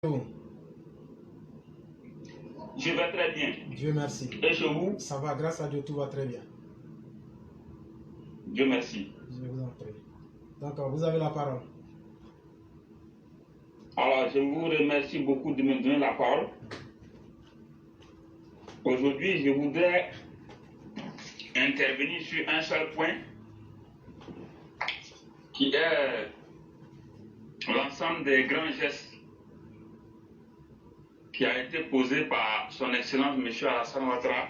Oh, Je vais très bien. Dieu merci. Et chez vous? Ça va, grâce à Dieu, tout va très bien. Dieu merci. Je vous en prie. Donc, vous avez la parole. Alors, je vous remercie beaucoup de me donner la parole. Aujourd'hui, je voudrais intervenir sur un seul point qui est l'ensemble des grands gestes qui a été posé par son Excellence M. Alassane Ouattara,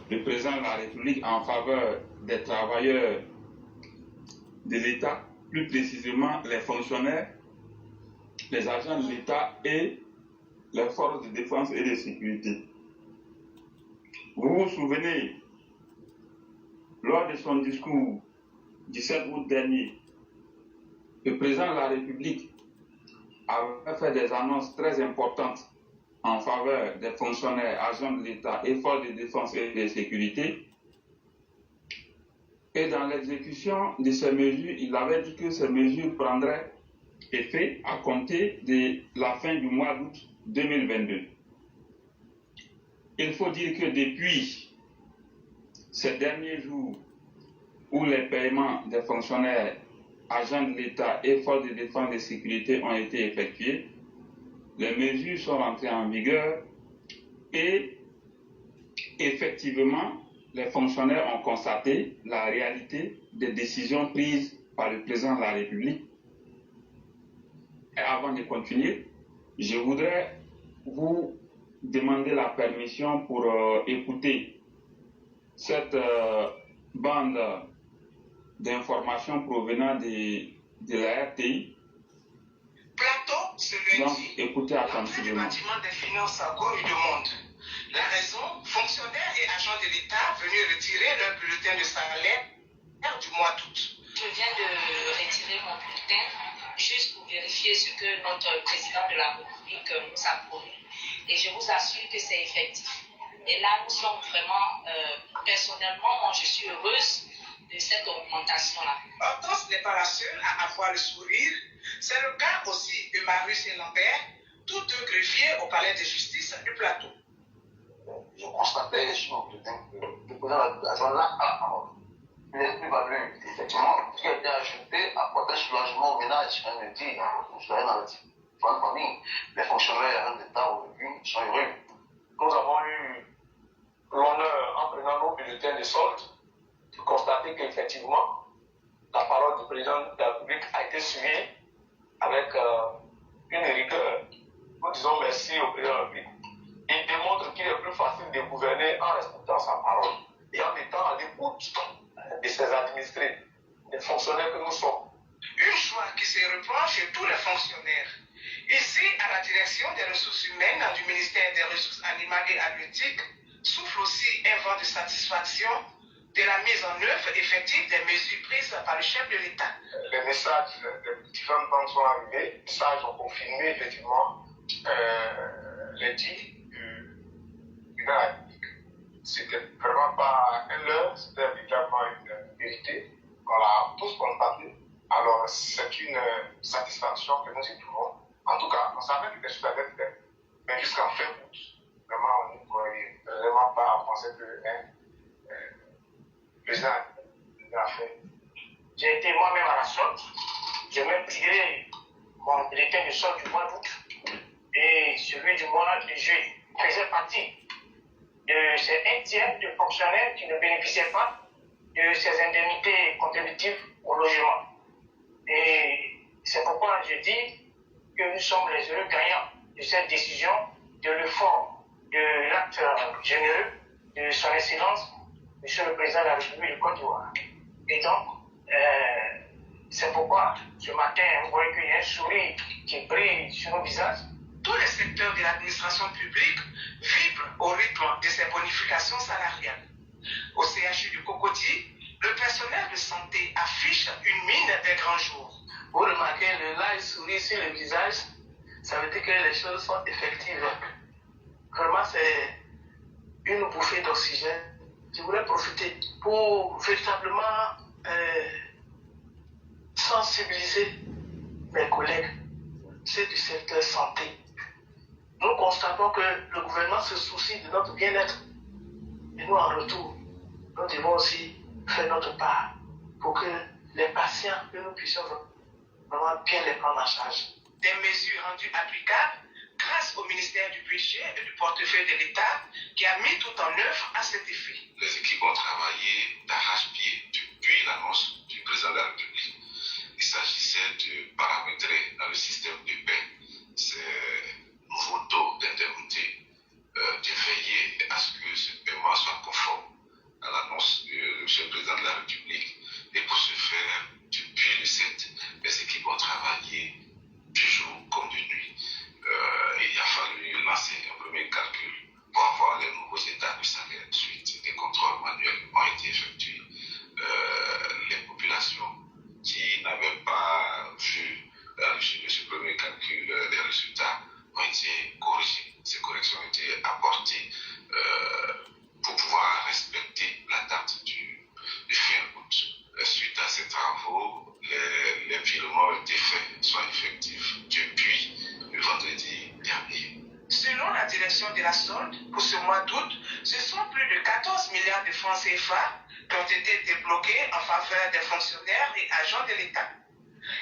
le président de la République, en faveur des travailleurs de l'État, plus précisément les fonctionnaires, les agents de l'État et les forces de défense et de sécurité. Vous vous souvenez, lors de son discours du 7 août dernier, le président de la République avait fait des annonces très importantes en faveur des fonctionnaires, agents de l'État et forces de défense et de sécurité. Et dans l'exécution de ces mesures, il avait dit que ces mesures prendraient effet à compter de la fin du mois d'août 2022. Il faut dire que depuis ces derniers jours où les paiements des fonctionnaires, agents de l'État et forces de défense et de sécurité ont été effectués, les mesures sont rentrées en vigueur et effectivement, les fonctionnaires ont constaté la réalité des décisions prises par le président de la République. Et avant de continuer, je voudrais vous demander la permission pour écouter cette bande d'informations provenant de la RTI. Plateau, ce lundi, Donc, écoutez l'entrée du attentivement. bâtiment des finances a couru de monde. La raison, fonctionnaires et agents de l'État venus retirer leur bulletin de salaire du mois d'août. Je viens de retirer mon bulletin juste pour vérifier ce que notre président de la République nous a promis. Et je vous assure que c'est effectif. Et là, nous sommes vraiment, personnellement, moi, je suis heureuse de cette augmentation-là. Hortense n'est pas la seule à avoir le sourire. C'est le cas aussi de Marius et Lambert, tous deux greffiers au palais de justice du Plateau. Je constatais sur mon bulletin que le président de la zone-là a une plus-value, effectivement, qui a été ajoutée à porter soulagement au ménage. On me dit, vous serez dans la famille, les fonctionnaires d'État aujourd'hui sont heureux. Nous avons eu l'honneur, en prenant nos bulletins de solde, de constater qu'effectivement, la parole du président de la République a été suivie avec une rigueur. Nous disons merci au président de la République. Il démontre qu'il est plus facile de gouverner en respectant sa parole et en étant à l'écoute de ses administrés, des fonctionnaires que nous sommes. Une joie qui se reprend chez tous les fonctionnaires. Ici, à la direction des ressources humaines du ministère des Ressources animales et halieutiques, souffle aussi un vent de satisfaction de la mise en œuvre effective des mesures prises par le chef de l'État. Les messages des différentes banques sont arrivés. Les messages ont confirmé effectivement les dits du président de la République. C'était vraiment pas un leurre, c'était véritablement une vérité. On l'a tous constaté. Alors, c'est une satisfaction que nous éprouvons. En tout cas, on savait que des choses allaient être faites, mais jusqu'en fin août, vraiment, on ne pouvait vraiment pas penser que le président l'a fait. J'ai été moi-même à la solde. J'ai même tiré mon bulletin de solde du mois d'août et celui du mois de juillet. Faisait partie de ces un tiers de fonctionnaires qui ne bénéficiaient pas de ces indemnités contributives au logement. Et c'est pourquoi je dis que nous sommes les heureux gagnants de cette décision, de l'effort, de l'acte généreux de son Excellence, Monsieur le Président de la République de Côte d'Ivoire. Et donc, c'est pourquoi ce matin, vous voyez qu'il y a un sourire qui brille sur nos visages. Tous les secteurs de l'administration publique vibrent au rythme de ces bonifications salariales. Au CHU du Cocody, le personnel de santé affiche une mine des grands jours. Vous remarquez le large sourire sur le visage, ça veut dire que les choses sont effectives. Vraiment, c'est une bouffée d'oxygène. Je voulais profiter pour véritablement sensibiliser mes collègues c'est du secteur santé. Nous constatons que le gouvernement se soucie de notre bien-être. Et nous, en retour, nous devons aussi faire notre part pour que les patients, que nous puissions vraiment bien les prendre en charge. Des mesures rendues applicables grâce au ministère du Budget et du portefeuille de l'État qui a mis tout en œuvre à cet effet. Les équipes ont travaillé d'arrache-pied depuis l'annonce du président de la République. Il s'agissait de paramétrer dans le système de paie ces nouveaux taux d'indemnité, de veiller à ce que ce paiement soit conforme à l'annonce du président de la République. Et pour ce faire, depuis le 7, les équipes ont travaillé du jour comme de nuit. Il a fallu lancer un premier calcul pour avoir les nouveaux états de salaire. Ensuite, des contrôles manuels ont été effectués. Les populations qui n'avaient pas vu à l'issue de ce premier calcul les résultats ont été corrigés. Ces corrections ont été apportées pour pouvoir respecter la date du fin août. Suite à ces travaux, les virements ont été faits, soit effectifs depuis le vendredi dernier. Selon la direction de la solde, pour ce mois d'août, ce sont plus de 14 milliards de francs CFA qui ont été débloqués en faveur des fonctionnaires et agents de l'État.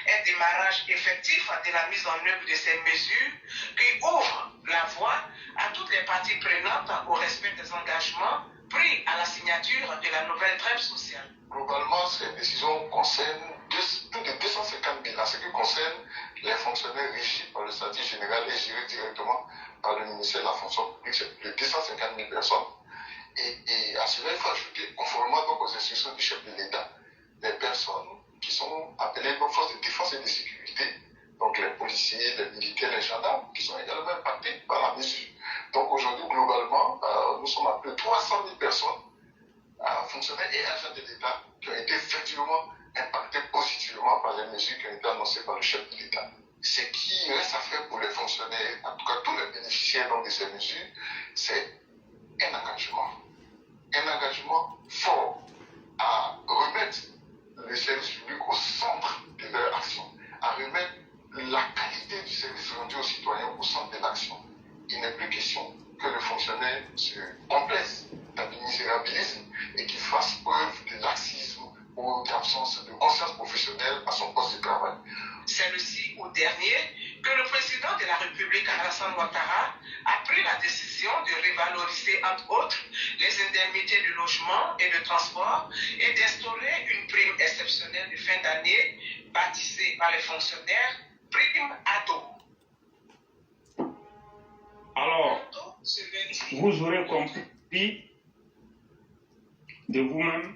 Un démarrage effectif de la mise en œuvre de ces mesures qui ouvre la voie à toutes les parties prenantes au respect des engagements pris à la signature de la nouvelle trêve sociale. Globalement, ces décisions concernent plus de 250 000 en ce qui concerne les fonctionnaires régis par le statut général et gérés directement par le ministère de la fonction publique. C'est plus de 250 000 personnes. Et à cela, il faut ajouter, conformément donc aux instructions du chef de l'État, les personnes qui sont appelées nos forces de défense et de sécurité, donc les policiers, les militaires, les gendarmes, qui sont également impactés par la mesure. Donc aujourd'hui, globalement, nous sommes à plus de 300 000 personnes, fonctionnaires et agents de l'État, qui ont été effectivement impactés positivement par les mesures qui ont été annoncées par le chef de l'État. Ce qui reste à faire pour les fonctionnaires, en tout cas tous les bénéficiaires donc, de ces mesures, c'est un engagement fort à remettre le service public au centre de leur action, à remettre la qualité du service rendu aux citoyens au centre de l'action. Il n'est plus question que le fonctionnaire se complaise du misérabilisme et qu'il fasse preuve de laxisme ou d'absence de conscience professionnelle à son poste de travail. C'est le 6 août dernier que le président de la République, Alassane Ouattara, a pris la décision de revaloriser, entre autres, les indemnités de logement et de transport et d'instaurer une prime exceptionnelle de fin d'année baptisée par les fonctionnaires prime ado. Alors, vous aurez compris de vous-même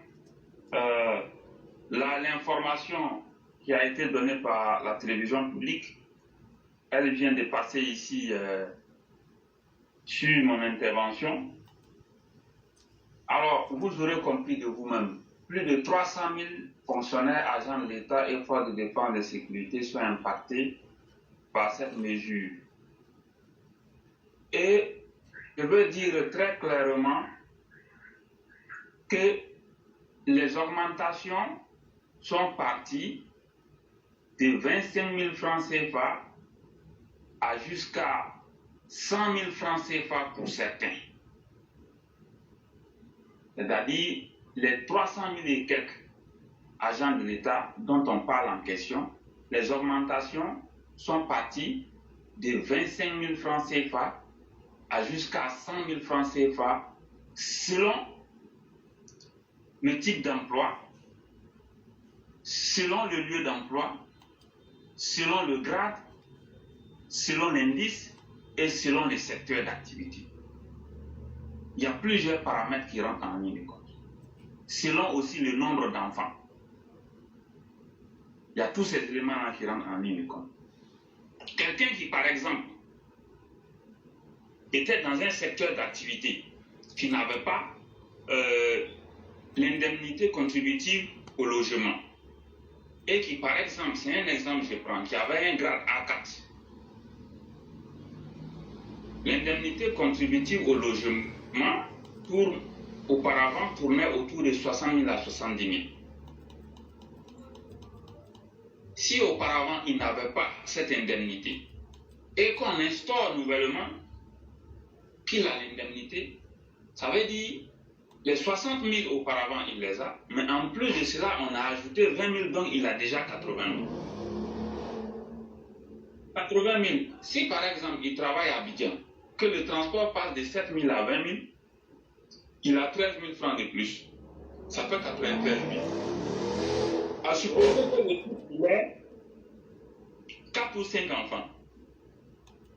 l'information qui a été donnée par la télévision publique. Elle vient de passer ici sur mon intervention. Alors, vous aurez compris de vous-même, plus de 300 000 fonctionnaires, agents de l'État et forces de défense et de sécurité sont impactés par cette mesure. Et je veux dire très clairement que les augmentations sont parties de 25 000 francs CFA à jusqu'à 100 000 francs CFA pour certains. C'est-à-dire les 300 000 et quelques agents de l'État dont on parle en question, les augmentations sont parties de 25 000 francs CFA à jusqu'à 100 000 francs CFA selon le type d'emploi, selon le lieu d'emploi, selon le grade, selon l'indice et selon les secteurs d'activité. Il y a plusieurs paramètres qui rentrent en ligne de compte. Selon aussi le nombre d'enfants. Il y a tous ces éléments-là qui rentrent en ligne de compte. Quelqu'un qui, par exemple, était dans un secteur d'activité qui n'avait pas l'indemnité contributive au logement et qui, par exemple, c'est un exemple que je prends, qui avait un grade A4, l'indemnité contributive au logement auparavant tournait autour de 60 000 à 70 000. Si auparavant il n'avait pas cette indemnité, et qu'on instaure nouvellement qu'il a l'indemnité, ça veut dire les 60 000 auparavant, il les a, mais en plus de cela, on a ajouté 20 000, donc il a déjà 80 000. 80 000. Si par exemple, il travaille à Abidjan, que le transport passe de 7 000 à 20 000, il a 13 000 francs de plus. Ça fait 93 000. À supposer que le couple il ait 4 ou 5 enfants,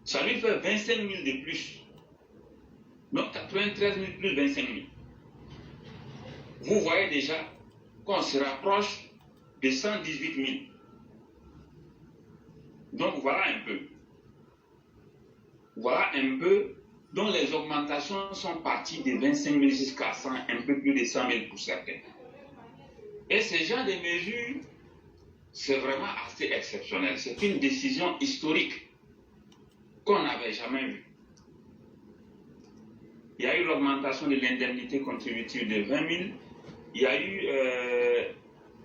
ça lui fait 25 000 de plus. Donc 93 000 plus 25 000. Vous voyez déjà qu'on se rapproche de 118 000. Donc voilà un peu. Voilà un peu dont les augmentations sont parties de 25 000 jusqu'à 100, un peu plus de 100 000 pour certains. Et ce genre de mesures, c'est vraiment assez exceptionnel. C'est une décision historique qu'on n'avait jamais vue. Il y a eu l'augmentation de l'indemnité contributive de 20 000. Il y a eu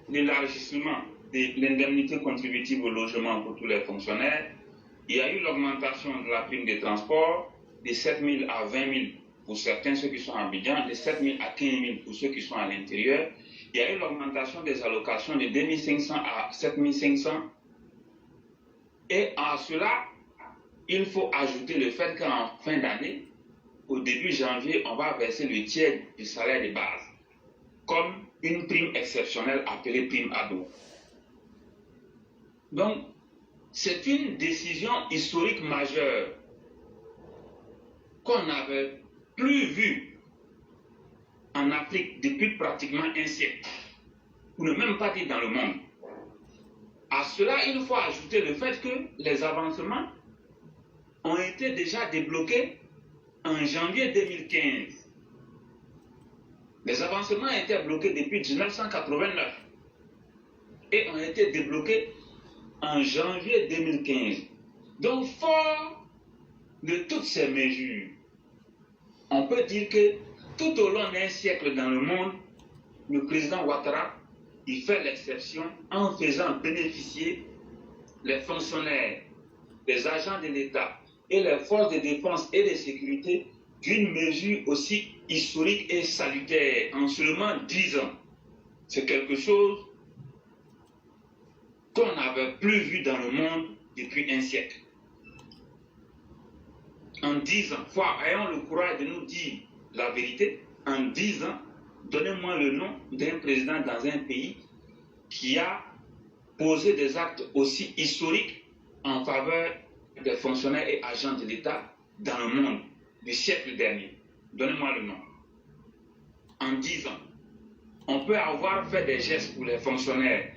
l'élargissement de l'indemnité contributive au logement pour tous les fonctionnaires. Il y a eu l'augmentation de la prime de transport de 7 000 à 20 000 pour certains, ceux qui sont à Abidjan, de 7 000 à 15 000 pour ceux qui sont à l'intérieur. Il y a eu l'augmentation des allocations de 2 500 à 7 500. Et à cela, il faut ajouter le fait qu'en fin d'année, au début janvier, on va verser le tiers du salaire de base, comme une prime exceptionnelle appelée prime ado. Donc, c'est une décision historique majeure qu'on n'avait plus vue en Afrique depuis pratiquement un siècle, pour ne même pas dire dans le monde. À cela, il faut ajouter le fait que les avancements ont été déjà débloqués en janvier 2015. Les avancements étaient bloqués depuis 1989 et ont été débloqués en janvier 2015. Donc, fort de toutes ces mesures, on peut dire que tout au long d'un siècle dans le monde, le président Ouattara, il fait l'exception en faisant bénéficier les fonctionnaires, les agents de l'État et les forces de défense et de sécurité d'une mesure aussi historique et salutaire en seulement 10 ans. C'est quelque chose qu'on n'avait plus vu dans le monde depuis un siècle. En 10 ans, ayons le courage de nous dire la vérité, en 10 ans, donnez-moi le nom d'un président dans un pays qui a posé des actes aussi historiques en faveur des fonctionnaires et agents de l'État dans le monde du siècle dernier. Donnez-moi le nom. En 10 ans, on peut avoir fait des gestes pour les fonctionnaires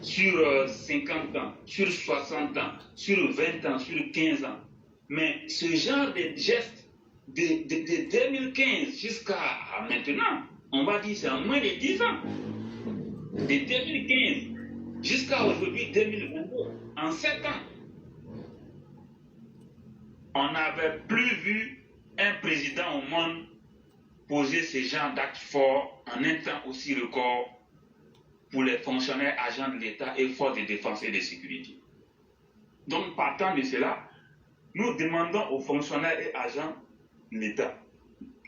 sur 50 ans, sur 60 ans, sur 20 ans, sur 15 ans. Mais ce genre de gestes de 2015 jusqu'à maintenant, on va dire c'est en moins de 10 ans. De 2015 jusqu'à aujourd'hui 2022, en 7 ans, on n'avait plus vu un président au monde poser ce genre d'actes forts en un temps aussi record pour les fonctionnaires, agents de l'État et forces de défense et de sécurité. Donc, partant de cela, nous demandons aux fonctionnaires et agents de l'État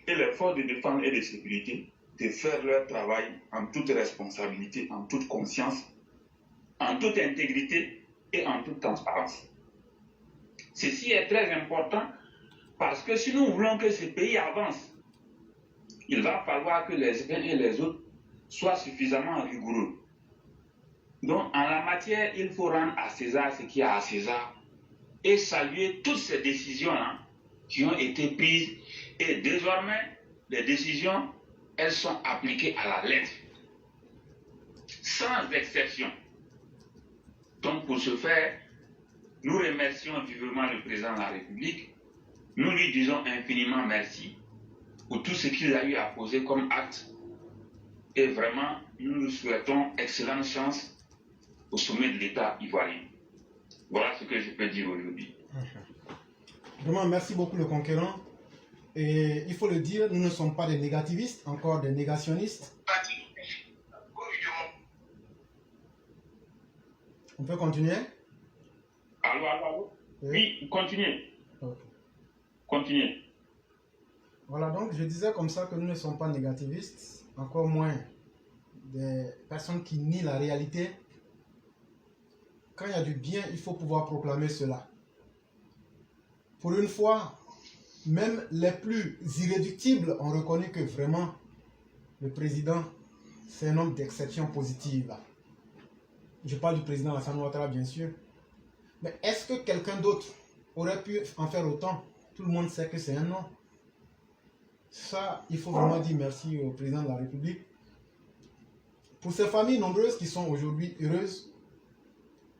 et les forces de défense et de sécurité de faire leur travail en toute responsabilité, en toute conscience, en toute intégrité et en toute transparence. Ceci est très important parce que si nous voulons que ce pays avance, il va falloir que les uns et les autres soient suffisamment rigoureux. Donc, en la matière, il faut rendre à César ce qui est à César et saluer toutes ces décisions-là qui ont été prises. Et désormais, les décisions, elles sont appliquées à la lettre, sans exception. Donc, pour ce faire, nous remercions vivement le président de la République. Nous lui disons infiniment merci pour tout ce qu'il a eu à poser comme acte. Et vraiment, nous lui souhaitons excellente chance au sommet de l'État ivoirien. Voilà ce que je peux dire aujourd'hui. Vraiment, merci beaucoup le conquérant. Et il faut le dire, nous ne sommes pas des négativistes, encore des négationnistes. On peut continuer? Allô? Oui, continuez. Ok. Continuez. Voilà, donc je disais comme ça que nous ne sommes pas négativistes, encore moins des personnes qui nient la réalité. Quand il y a du bien, il faut pouvoir proclamer cela. Pour une fois, même les plus irréductibles ont reconnu que vraiment, le président, c'est un homme d'exception positive. Je parle du président Alassane Ouattara, bien sûr. Mais est-ce que quelqu'un d'autre aurait pu en faire autant? Tout le monde sait que c'est un non. Ça, il faut vraiment dire merci au président de la République. Pour ces familles nombreuses qui sont aujourd'hui heureuses,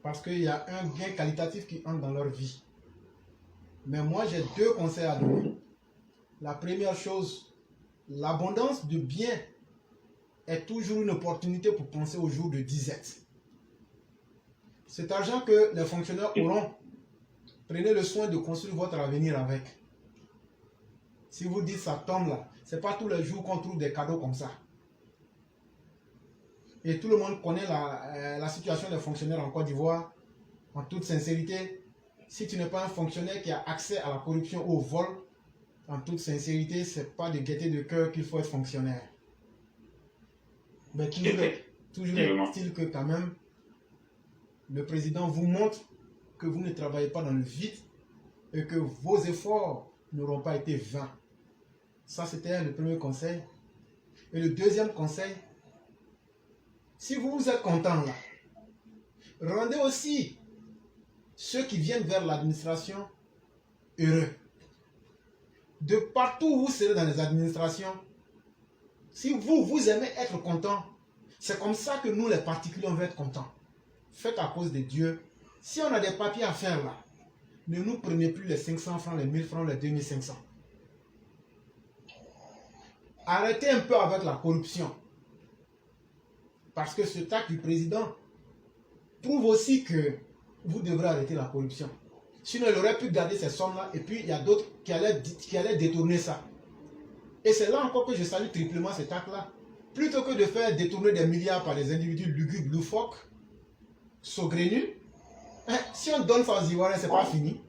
parce qu'il y a un gain qualitatif qui entre dans leur vie. Mais moi, j'ai deux conseils à donner. La première chose, l'abondance de biens est toujours une opportunité pour penser au jour de disette. Cet argent que les fonctionnaires auront, prenez le soin de construire votre avenir avec. Si vous dites ça tombe là, ce n'est pas tous les jours qu'on trouve des cadeaux comme ça. Et tout le monde connaît la situation des fonctionnaires en Côte d'Ivoire. En toute sincérité, si tu n'es pas un fonctionnaire qui a accès à la corruption ou au vol, en toute sincérité, ce n'est pas de gaieté de cœur qu'il faut être fonctionnaire. Mais toujours est-il que quand même, le président vous montre que vous ne travaillez pas dans le vide et que vos efforts n'auront pas été vains. Ça, c'était le premier conseil. Et le deuxième conseil, si vous êtes content là, rendez aussi ceux qui viennent vers l'administration heureux. De partout où vous serez dans les administrations, si vous aimez être content, c'est comme ça que nous les particuliers on veut être contents. Faites à cause de Dieu. Si on a des papiers à faire là, ne nous prenez plus les 500 francs, les 1000 francs, les 2500. Arrêtez un peu avec la corruption. Parce que ce acte du président prouve aussi que vous devrez arrêter la corruption. Sinon, il aurait pu garder ces sommes-là et puis il y a d'autres qui allaient détourner ça. Et c'est là encore que je salue triplement cet acte-là. Plutôt que de faire détourner des milliards par des individus lugubres, loufoques, saugrenus, si on donne ça aux Ivoiriens, c'est pas fini.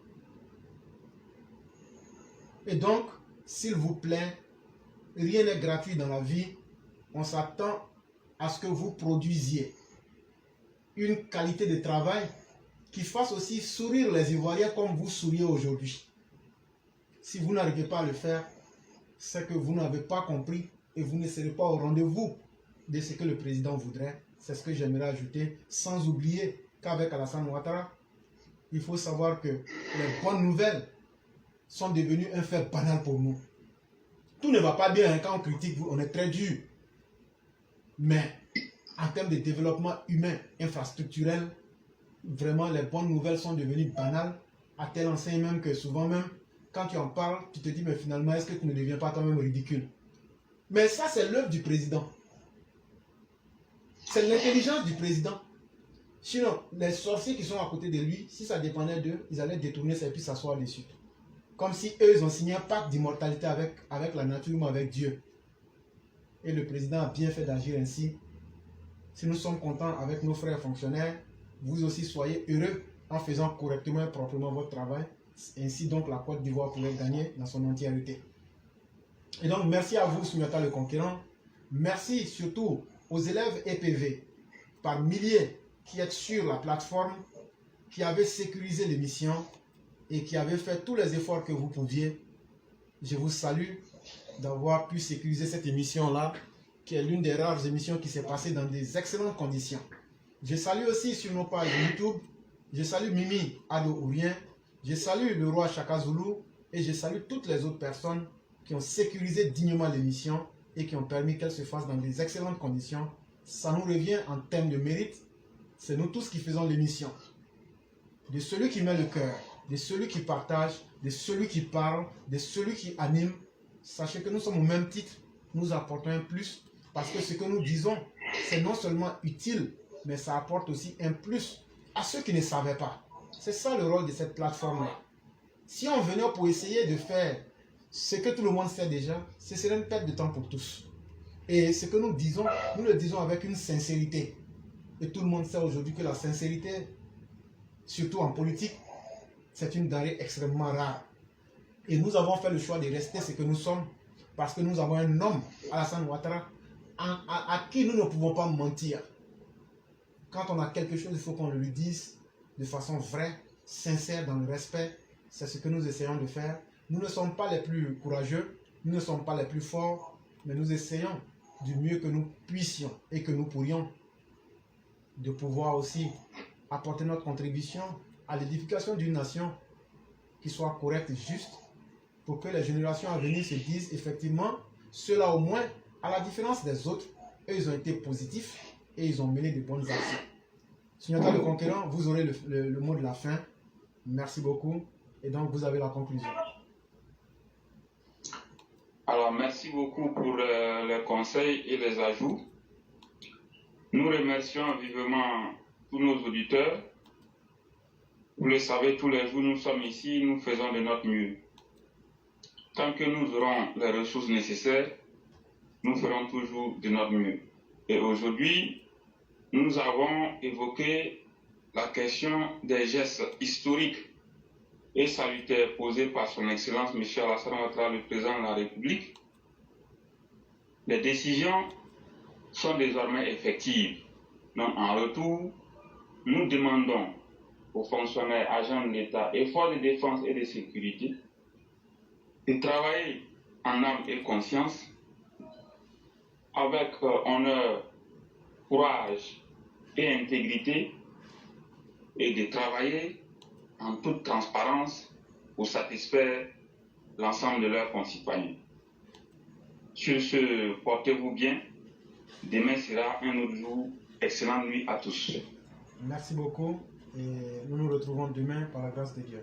Et donc, s'il vous plaît, rien n'est gratuit dans la vie. On s'attend à ce que vous produisiez une qualité de travail qui fasse aussi sourire les Ivoiriens comme vous souriez aujourd'hui. Si vous n'arrivez pas à le faire, c'est que vous n'avez pas compris et vous ne serez pas au rendez-vous de ce que le président voudrait. C'est ce que j'aimerais ajouter, sans oublier qu'avec Alassane Ouattara, il faut savoir que les bonnes nouvelles sont devenues un fait banal pour nous. Tout ne va pas bien hein, quand on critique, on est très dur. Mais en termes de développement humain, infrastructurel, vraiment les bonnes nouvelles sont devenues banales, à telle enseigne même que souvent même, quand tu en parles, tu te dis, mais finalement, est-ce que tu ne deviens pas toi-même ridicule? Mais ça, c'est l'œuvre du président. C'est l'intelligence du président. Sinon, les sorciers qui sont à côté de lui, si ça dépendait d'eux, ils allaient détourner ça et puis s'asseoir dessus. Comme si eux, ils ont signé un pacte d'immortalité avec la nature ou avec Dieu. Et le président a bien fait d'agir ainsi. Si nous sommes contents avec nos frères fonctionnaires, vous aussi soyez heureux en faisant correctement et proprement votre travail. Ainsi donc la Côte d'Ivoire pourrait gagner dans son entièreté. Et donc merci à vous, Soumyata le Conquérant. Merci surtout aux élèves EPV par milliers qui êtes sur la plateforme, qui avaient sécurisé l'émission et qui avaient fait tous les efforts que vous pouviez. Je vous salue d'avoir pu sécuriser cette émission-là, qui est l'une des rares émissions qui s'est passée dans des excellentes conditions. Je salue aussi sur nos pages YouTube, je salue Mimi Ado Ourien, je salue le roi Chaka Zulu et je salue toutes les autres personnes qui ont sécurisé dignement l'émission et qui ont permis qu'elle se fasse dans des excellentes conditions. Ça nous revient en termes de mérite. C'est nous tous qui faisons l'émission. De celui qui met le cœur, de celui qui partage, de celui qui parle, de celui qui anime. Sachez que nous sommes au même titre, nous apportons un plus parce que ce que nous disons, c'est non seulement utile, mais ça apporte aussi un plus à ceux qui ne savaient pas. C'est ça le rôle de cette plateforme-là. Si on venait pour essayer de faire ce que tout le monde sait déjà, ce serait une perte de temps pour tous. Et ce que nous disons, nous le disons avec une sincérité. Et tout le monde sait aujourd'hui que la sincérité, surtout en politique, c'est une denrée extrêmement rare. Et nous avons fait le choix de rester ce que nous sommes parce que nous avons un homme, Alassane Ouattara, à qui nous ne pouvons pas mentir. Quand on a quelque chose, il faut qu'on le lui dise de façon vraie, sincère, dans le respect. C'est ce que nous essayons de faire. Nous ne sommes pas les plus courageux, nous ne sommes pas les plus forts, mais nous essayons du mieux que nous puissions et que nous pourrions de pouvoir aussi apporter notre contribution à l'édification d'une nation qui soit correcte et juste pour que les générations à venir se disent effectivement, ceux-là au moins, à la différence des autres, eux ils ont été positifs et ils ont mené de bonnes actions. Signata le Conquérant, vous aurez le mot de la fin. Merci beaucoup. Et donc vous avez la conclusion. Alors, merci beaucoup pour les conseils et les ajouts. Nous remercions vivement tous nos auditeurs. Vous le savez, tous les jours, nous sommes ici, nous faisons de notre mieux. Tant que nous aurons les ressources nécessaires, nous ferons toujours de notre mieux. Et aujourd'hui, nous avons évoqué la question des gestes historiques et salutaire posé par son Excellence M. Alassane Ouattara, le Président de la République. Les décisions sont désormais effectives. Donc, en retour, nous demandons aux fonctionnaires, agents de l'État et forces de défense et de sécurité de travailler en âme et conscience avec honneur, courage et intégrité et de travailler en toute transparence pour satisfaire l'ensemble de leurs concitoyens. Sur ce, portez-vous bien. Demain sera un autre jour. Excellente nuit à tous. Merci beaucoup et nous nous retrouvons demain par la grâce de Dieu.